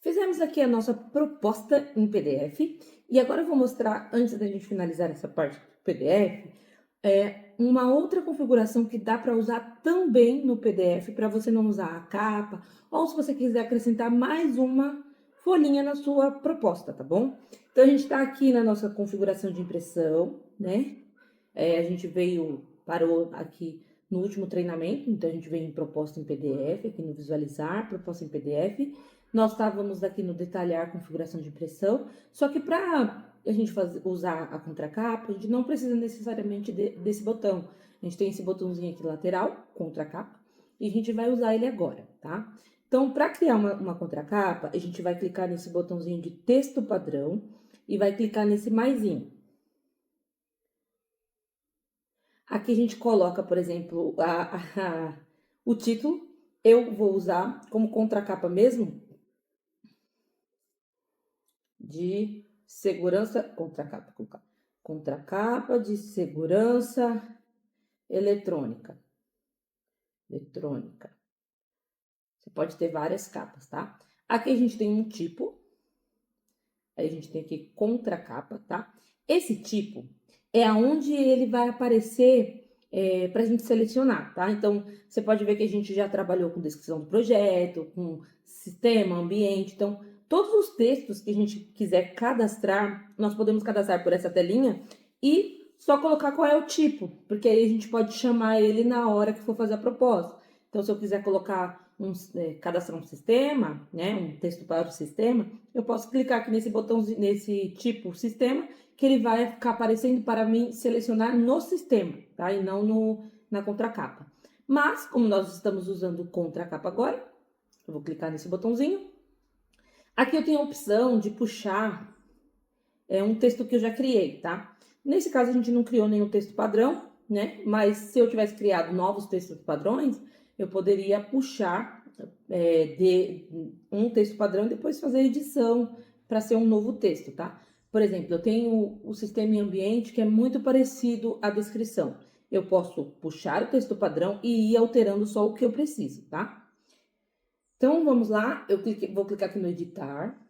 Fizemos aqui a nossa proposta em PDF e agora eu vou mostrar, antes da gente finalizar essa parte do PDF, uma outra configuração que dá para usar também no PDF, para você não usar a capa, ou se você quiser acrescentar mais uma folhinha na sua proposta, tá bom? Então, a gente está aqui na nossa configuração de impressão, né? A gente parou aqui no último treinamento, então a gente veio em proposta em PDF, aqui no visualizar, proposta em PDF. Nós estávamos aqui no detalhar configuração de impressão, só que para a gente usar a contracapa, a gente não precisa necessariamente desse botão. A gente tem esse botãozinho aqui lateral, contracapa, e a gente vai usar ele agora, tá? Então, para criar uma contracapa, a gente vai clicar nesse botãozinho de texto padrão e vai clicar nesse maisinho. Aqui a gente coloca, por exemplo, o título. Eu vou usar como contracapa mesmo de segurança, contracapa de segurança eletrônica. Você pode ter várias capas, tá? Aqui a gente tem um tipo, aí a gente tem aqui contracapa, tá? Esse tipo é aonde ele vai aparecer para a gente selecionar, tá? Então, você pode ver que a gente já trabalhou com descrição do projeto, com sistema, ambiente. Então, todos os textos que a gente quiser cadastrar, nós podemos cadastrar por essa telinha e só colocar qual é o tipo, porque aí a gente pode chamar ele na hora que for fazer a proposta. Então, se eu quiser colocar cadastrar um sistema, né, um texto para o sistema, eu posso clicar aqui nesse botãozinho, nesse tipo sistema, que ele vai ficar aparecendo para mim selecionar no sistema, tá? E não na contracapa. Mas, como nós estamos usando contracapa agora, eu vou clicar nesse botãozinho. Aqui eu tenho a opção de puxar um texto que eu já criei, tá? Nesse caso, a gente não criou nenhum texto padrão, né? Mas se eu tivesse criado novos textos padrões, eu poderia puxar de um texto padrão e depois fazer a edição para ser um novo texto, tá? Por exemplo, eu tenho o sistema em ambiente que é muito parecido à descrição. Eu posso puxar o texto padrão e ir alterando só o que eu preciso, tá? Então, vamos lá. Vou clicar aqui no editar.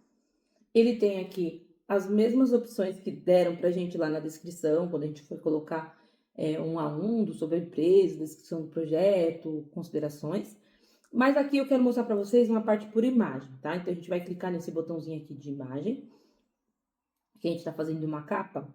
Ele tem aqui as mesmas opções que deram pra gente lá na descrição, quando a gente foi colocar um a um sobre a empresa, descrição do projeto, considerações. Mas aqui eu quero mostrar para vocês uma parte por imagem, tá? Então, a gente vai clicar nesse botãozinho aqui de imagem, que a gente está fazendo uma capa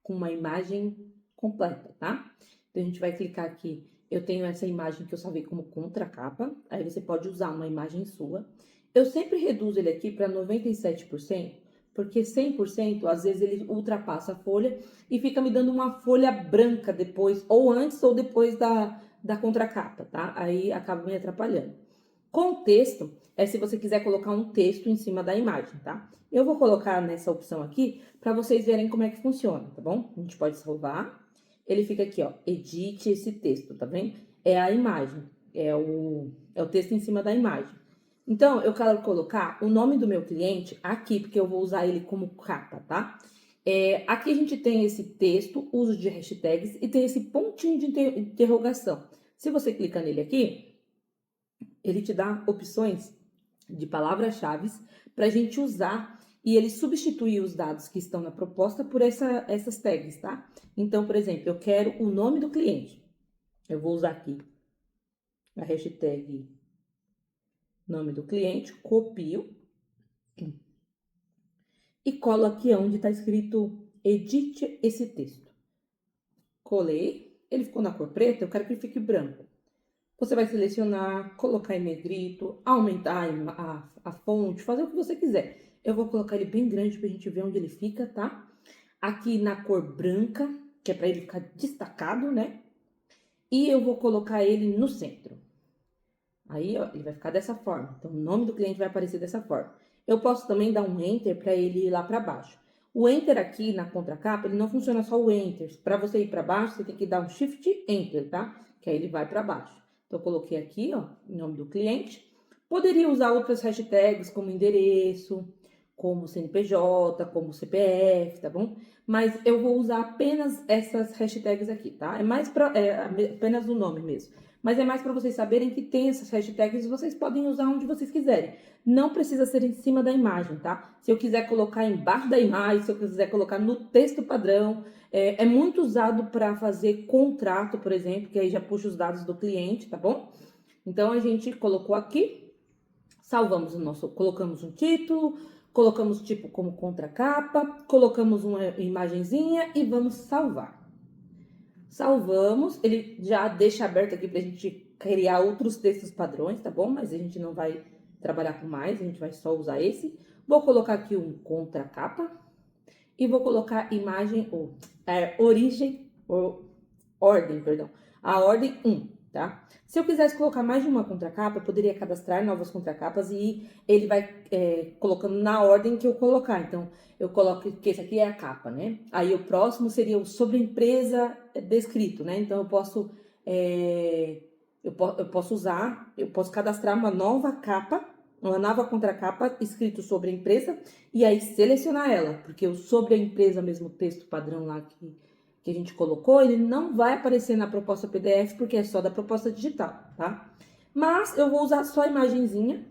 com uma imagem completa, tá? Então, a gente vai clicar aqui. Eu tenho essa imagem que eu salvei como contracapa, aí você pode usar uma imagem sua. Eu sempre reduzo ele aqui para 97%, porque 100%, às vezes, ele ultrapassa a folha e fica me dando uma folha branca depois, ou antes ou depois da contracapa, tá? Aí acaba me atrapalhando. Contexto é se você quiser colocar um texto em cima da imagem, tá? Eu vou colocar nessa opção aqui para vocês verem como é que funciona, tá bom? A gente pode salvar. Ele fica aqui, ó, edite esse texto, tá vendo? É a imagem, é o texto em cima da imagem. Então, eu quero colocar o nome do meu cliente aqui, porque eu vou usar ele como capa, tá? Aqui a gente tem esse texto, uso de hashtags, e tem esse pontinho de interrogação. Se você clica nele aqui, ele te dá opções de palavras-chave para a gente usar e ele substituir os dados que estão na proposta por essas tags, tá? Então, por exemplo, eu quero o nome do cliente. Eu vou usar aqui a hashtag nome do cliente, copio e colo aqui onde está escrito edite esse texto. Colei, ele ficou na cor preta, eu quero que ele fique branco. Você vai selecionar, colocar em negrito, aumentar a fonte, fazer o que você quiser. Eu vou colocar ele bem grande pra gente ver onde ele fica, tá? Aqui na cor branca, que é pra ele ficar destacado, né? E eu vou colocar ele no centro. Aí, ó, ele vai ficar dessa forma. Então, o nome do cliente vai aparecer dessa forma. Eu posso também dar um Enter para ele ir lá para baixo. O Enter aqui na contracapa, ele não funciona só o Enter. Para você ir para baixo, você tem que dar um Shift Enter, tá? Que aí ele vai para baixo. Então, eu coloquei aqui, ó, o nome do cliente. Poderia usar outras hashtags como endereço, como CNPJ, como CPF, tá bom? Mas eu vou usar apenas essas hashtags aqui, tá? Apenas o nome mesmo. Mas é mais para vocês saberem que tem essas hashtags e vocês podem usar onde vocês quiserem. Não precisa ser em cima da imagem, tá? Se eu quiser colocar embaixo da imagem, se eu quiser colocar no texto padrão, é muito usado para fazer contrato, por exemplo, que aí já puxa os dados do cliente, tá bom? Então, a gente colocou aqui, salvamos colocamos um título, colocamos tipo como contracapa, colocamos uma imagenzinha e vamos salvar. Salvamos, ele já deixa aberto aqui pra gente criar outros textos padrões, tá bom? Mas a gente não vai trabalhar com mais, a gente vai só usar esse. Vou colocar aqui um contracapa e vou colocar imagem, ordem, perdão. A ordem 1, tá? Se eu quisesse colocar mais de uma contracapa, eu poderia cadastrar novas contracapas e ele vai colocando na ordem que eu colocar. Então, eu coloco que esse aqui é a capa, né? Aí o próximo seria o sobre empresa descrito, né? Então, eu posso cadastrar uma nova capa, uma nova contracapa escrito sobre a empresa e aí selecionar ela, porque o sobre a empresa, mesmo texto padrão lá que a gente colocou, ele não vai aparecer na proposta PDF, porque é só da proposta digital, tá? Mas eu vou usar só a imagenzinha.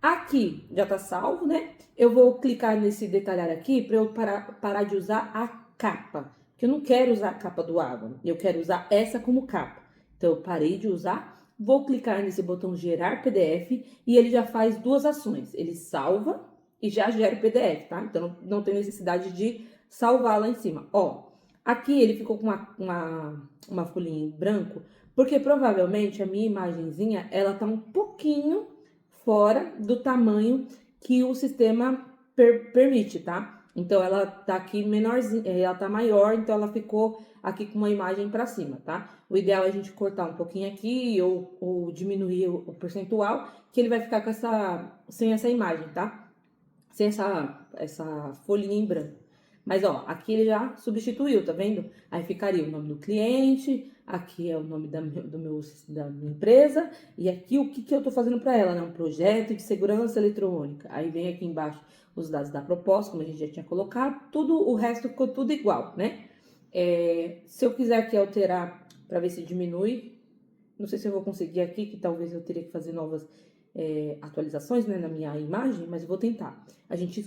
Aqui já tá salvo, né? Eu vou clicar nesse detalhar aqui para eu parar de usar a capa, que eu não quero usar a capa do Avon, eu quero usar essa como capa. Então, eu parei de usar, vou clicar nesse botão gerar PDF e ele já faz duas ações. Ele salva e já gera o PDF, tá? Então, não tem necessidade de salvar lá em cima. Ó, aqui ele ficou com uma folhinha em branco, porque provavelmente a minha imagenzinha, ela tá um pouquinho fora do tamanho que o sistema permite, tá? Então, ela tá aqui menorzinha, ela tá maior, então ela ficou aqui com uma imagem para cima, tá? O ideal é a gente cortar um pouquinho aqui ou diminuir o percentual, que ele vai ficar com sem essa imagem, tá? Sem essa folhinha em branco. Mas, ó, aqui ele já substituiu, tá vendo? Aí ficaria o nome do cliente, aqui é o nome da minha empresa, e aqui o que eu tô fazendo para ela, né? Um projeto de segurança eletrônica. Aí vem aqui embaixo os dados da proposta, como a gente já tinha colocado, tudo, o resto ficou tudo igual, né? Se eu quiser aqui alterar para ver se diminui, não sei se eu vou conseguir aqui, que talvez eu teria que fazer novas atualizações, né, na minha imagem, mas eu vou tentar. A gente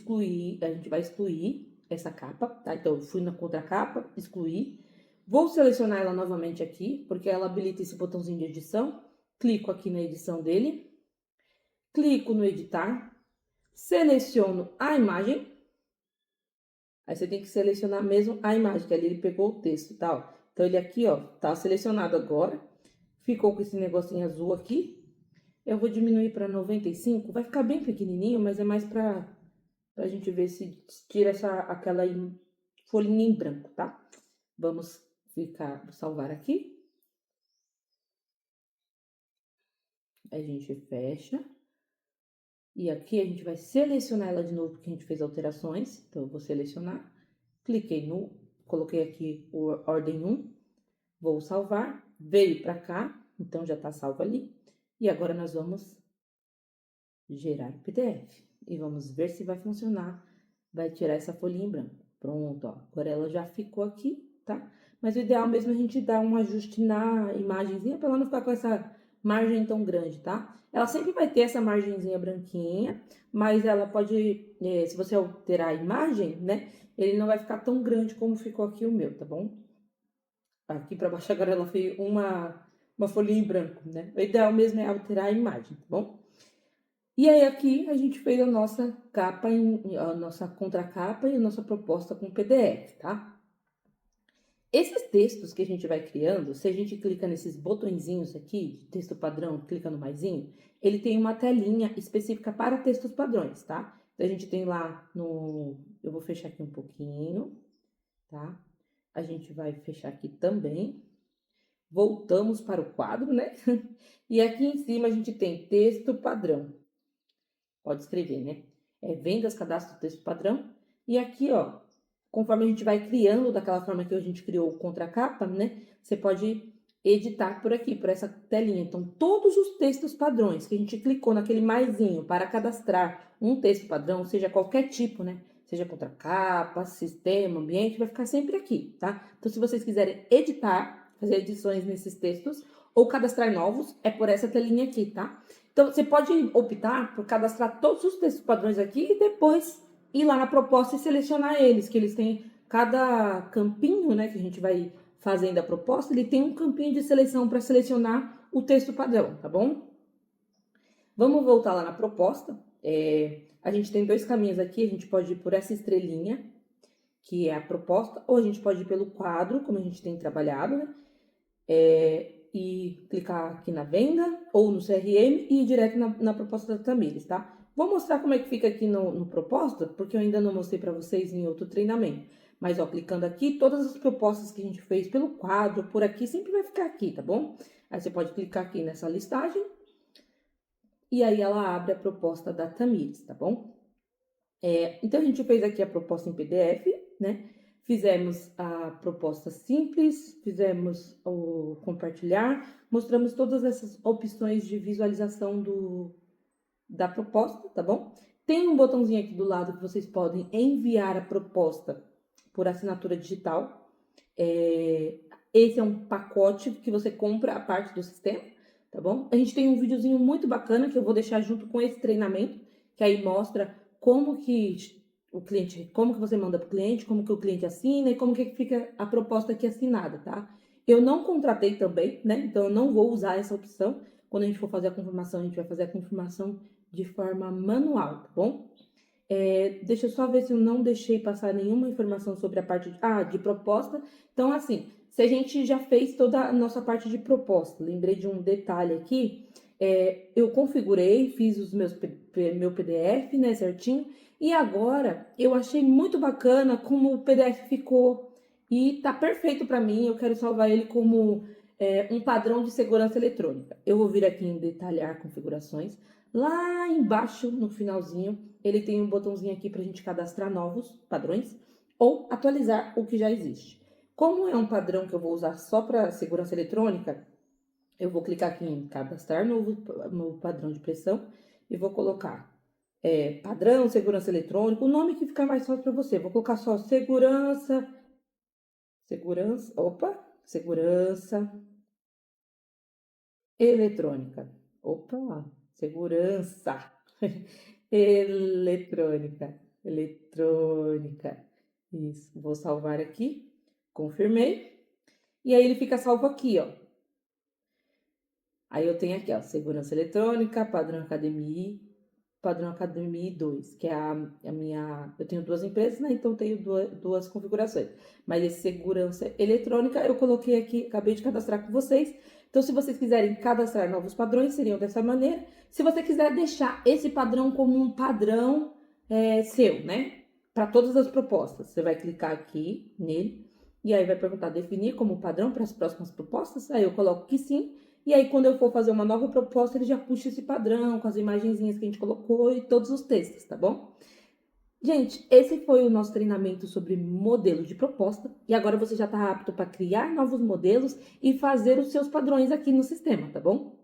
vai excluir essa capa, tá? Então, eu fui na contracapa, excluí. Vou selecionar ela novamente aqui, porque ela habilita esse botãozinho de edição. Clico aqui na edição dele. Clico no editar. Seleciono a imagem. Aí você tem que selecionar mesmo a imagem, que ali ele pegou o texto e tal. Então, ele aqui, ó, tá selecionado agora. Ficou com esse negocinho azul aqui. Eu vou diminuir para 95, vai ficar bem pequenininho, mas é mais para a gente ver se tira aquela folhinha em branco, tá? Vamos salvar aqui. A gente fecha. E aqui a gente vai selecionar ela de novo, porque a gente fez alterações. Então, eu vou selecionar. Coloquei aqui o ordem 1. Vou salvar. Veio para cá, então já tá salvo ali. E agora nós vamos gerar o PDF. E vamos ver se vai funcionar. Vai tirar essa folhinha em branco. Pronto, ó. Agora ela já ficou aqui, tá? Mas o ideal mesmo é a gente dar um ajuste na imagenzinha para ela não ficar com essa margem tão grande, tá? Ela sempre vai ter essa margenzinha branquinha, mas ela pode, se você alterar a imagem, né? Ele não vai ficar tão grande como ficou aqui o meu, tá bom? Aqui para baixo agora ela fez uma folhinha em branco, né? O ideal mesmo é alterar a imagem, tá bom? E aí aqui a gente fez a nossa capa, a nossa contracapa e a nossa proposta com PDF, tá? Esses textos que a gente vai criando, se a gente clica nesses botõezinhos aqui, de texto padrão, clica no maisinho, ele tem uma telinha específica para textos padrões, tá? Então a gente tem lá eu vou fechar aqui um pouquinho, tá? A gente vai fechar aqui também. Voltamos para o quadro, né? E aqui em cima a gente tem texto padrão. Pode escrever, né? Vendas, cadastro, texto padrão. E aqui, ó, conforme a gente vai criando daquela forma que a gente criou o contracapa, né? Você pode editar por aqui, por essa telinha. Então, todos os textos padrões que a gente clicou naquele maisinho para cadastrar um texto padrão, seja qualquer tipo, né? Seja contracapa, sistema, ambiente, vai ficar sempre aqui, tá? Então, se vocês quiserem editar, fazer edições nesses textos ou cadastrar novos, é por essa telinha aqui, tá? Então, você pode optar por cadastrar todos os textos padrões aqui e depois ir lá na proposta e selecionar eles, que eles têm cada campinho, né, que a gente vai fazendo a proposta, ele tem um campinho de seleção para selecionar o texto padrão, tá bom? Vamos voltar lá na proposta. A gente tem dois caminhos aqui, a gente pode ir por essa estrelinha, que é a proposta, ou a gente pode ir pelo quadro, como a gente tem trabalhado, né? E clicar aqui na venda, ou no CRM, e ir direto na proposta da Tamires, tá? Vou mostrar como é que fica aqui no proposta, porque eu ainda não mostrei para vocês em outro treinamento. Mas, ó, clicando aqui, todas as propostas que a gente fez pelo quadro, por aqui, sempre vai ficar aqui, tá bom? Aí você pode clicar aqui nessa listagem, e aí ela abre a proposta da Tamires, tá bom? Então, a gente fez aqui a proposta em PDF, né? Fizemos a proposta simples, fizemos o compartilhar, mostramos todas essas opções de visualização da proposta, tá bom? Tem um botãozinho aqui do lado que vocês podem enviar a proposta por assinatura digital. Esse é um pacote que você compra a parte do sistema, tá bom? A gente tem um videozinho muito bacana que eu vou deixar junto com esse treinamento, que aí mostra como que o cliente, como que você manda para o cliente, como que o cliente assina e como que fica a proposta aqui assinada, tá? Eu não contratei também, né? Então eu não vou usar essa opção. Quando a gente for fazer a confirmação, a gente vai fazer a confirmação de forma manual, tá bom? Deixa eu só ver se eu não deixei passar nenhuma informação sobre a parte de proposta. Então, assim, se a gente já fez toda a nossa parte de proposta, lembrei de um detalhe aqui, eu configurei, fiz meu PDF, né, certinho, e agora eu achei muito bacana como o PDF ficou e tá perfeito para mim, eu quero salvar ele como um padrão de segurança eletrônica. Eu vou vir aqui em detalhar configurações, lá embaixo, no finalzinho, ele tem um botãozinho aqui para a gente cadastrar novos padrões ou atualizar o que já existe. Como é um padrão que eu vou usar só para segurança eletrônica, eu vou clicar aqui em cadastrar novo padrão de pressão e vou colocar padrão, segurança eletrônica, o nome que ficar mais fácil para você. Vou colocar só segurança eletrônica. Segurança eletrônica. Isso, vou salvar aqui, confirmei. E aí ele fica salvo aqui, ó. Aí eu tenho aqui, ó, segurança eletrônica, padrão Academy 2, que é a minha... Eu tenho duas empresas, né? Então tenho duas configurações. Mas esse segurança eletrônica eu coloquei aqui, acabei de cadastrar com vocês. Então, se vocês quiserem cadastrar novos padrões, seriam dessa maneira. Se você quiser deixar esse padrão como um padrão seu, né? Para todas as propostas, você vai clicar aqui nele. E aí vai perguntar definir como padrão para as próximas propostas. Aí eu coloco que sim. E aí, quando eu for fazer uma nova proposta, ele já puxa esse padrão com as imagenzinhas que a gente colocou e todos os textos, tá bom? Gente, esse foi o nosso treinamento sobre modelo de proposta. E agora você já está apto para criar novos modelos e fazer os seus padrões aqui no sistema, tá bom?